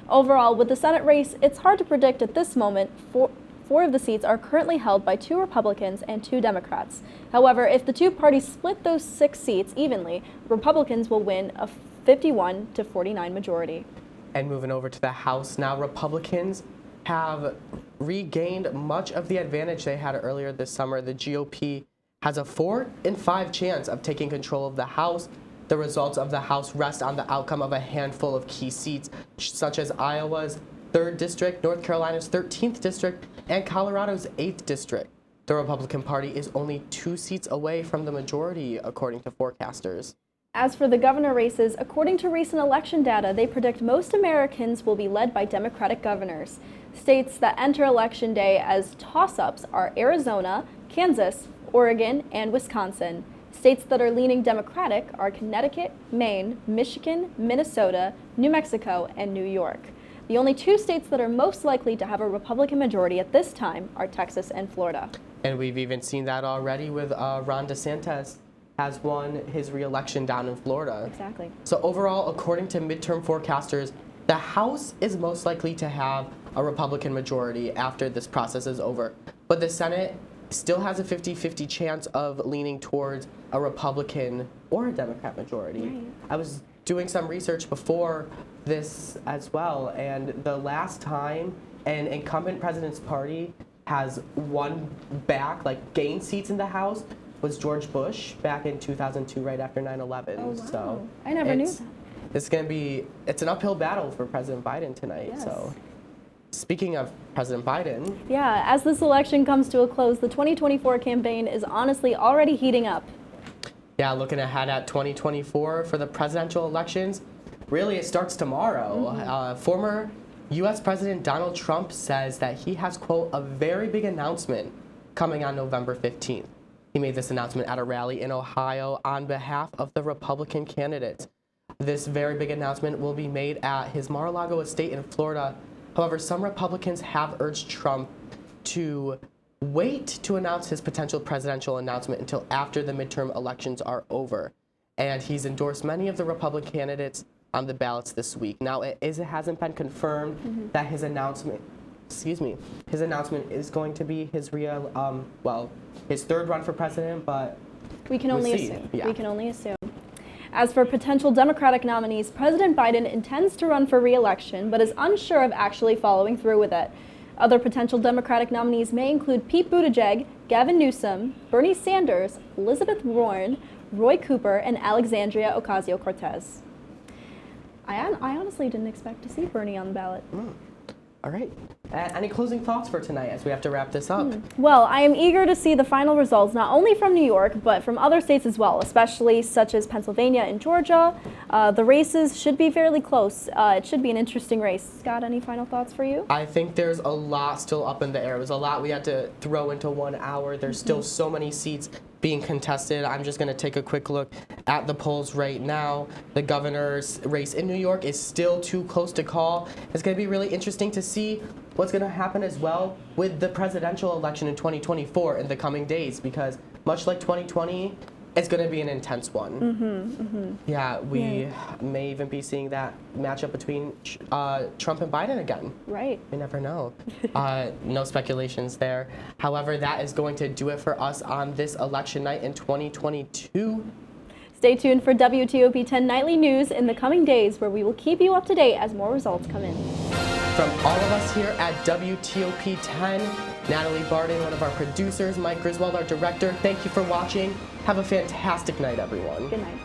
B: Overall, with the Senate race, it's hard to predict at this moment. Four of the seats are currently held by 2 Republicans and 2 Democrats. However, if the two parties split those 6 seats evenly, Republicans will win a 51-49 majority.
A: And moving over to the House now, Republicans have regained much of the advantage they had earlier this summer. The GOP has a 4 in 5 chance of taking control of the House. The results of the House rest on the outcome of a handful of key seats, such as Iowa's 3rd District, North Carolina's 13th District, and Colorado's 8th District. The Republican Party is only 2 seats away from the majority, according to forecasters.
B: As for the governor races, according to recent election data, they predict most Americans will be led by Democratic governors. States that enter Election Day as toss-ups are Arizona, Kansas, Oregon, and Wisconsin. States that are leaning Democratic are Connecticut, Maine, Michigan, Minnesota, New Mexico, and New York. The only 2 states that are most likely to have a Republican majority at this time are Texas and Florida.
A: And we've even seen that already with Ron DeSantis has won his re-election down in Florida.
B: Exactly.
A: So overall, according to midterm forecasters, the House is most likely to have a Republican majority after this process is over. But the Senate still has a 50-50 chance of leaning towards a Republican or a Democrat majority.
B: Right.
A: I was doing some research before this as well, and the last time an incumbent president's party has won back, like gained seats in the House, was George Bush back in 2002, right after 9/11.
B: Oh, wow.
A: So
B: I never knew that.
A: It's an uphill battle for President Biden tonight.
B: Yes.
A: So speaking of President Biden.
B: Yeah, as this election comes to a close, the 2024 campaign is honestly already heating up.
A: Yeah, looking ahead at 2024 for the presidential elections, really it starts tomorrow. Former U.S. President Donald Trump says that he has, quote, a very big announcement coming on November 15th. He made this announcement at a rally in Ohio on behalf of the Republican candidates. This very big announcement will be made at his Mar-a-Lago estate in Florida. However, some Republicans have urged Trump to wait to announce his potential presidential announcement until after the midterm elections are over. And he's endorsed many of the Republican candidates on the ballots this week. Now, it hasn't been confirmed that his announcement is going to be his his 3rd run for president, but
B: we can only
A: see.
B: assume.
A: Yeah.
B: We can only assume. As for potential Democratic nominees, President Biden intends to run for re-election, but is unsure of actually following through with it. Other potential Democratic nominees may include Pete Buttigieg, Gavin Newsom, Bernie Sanders, Elizabeth Warren, Roy Cooper, and Alexandria Ocasio-Cortez. I honestly didn't expect to see Bernie on the ballot.
A: All right. Any closing thoughts for tonight as we have to wrap this up?
B: Well, I am eager to see the final results, not only from New York, but from other states as well, especially such as Pennsylvania and Georgia. The races should be fairly close. It should be an interesting race. Scott, any final thoughts for you?
A: I think there's a lot still up in the air. There's a lot we had to throw into 1 hour. There's still so many seats being contested. I'm just going to take a quick look at the polls right now. The governor's race in New York is still too close to call. It's going to be really interesting to see what's going to happen as well with the presidential election in 2024 in the coming days, because much like 2020, it's going to be an intense one. Yeah, we may even be seeing that matchup between Trump and Biden again.
B: Right.
A: We never know. No speculations there. However, that is going to do it for us on this election night in 2022.
B: Stay tuned for WTOP 10 Nightly News in the coming days, where we will keep you up to date as more results come in.
A: From all of us here at WTOP 10, Natalie Barden, one of our producers, Mike Griswold, our director, thank you for watching. Have a fantastic night, everyone.
B: Good night.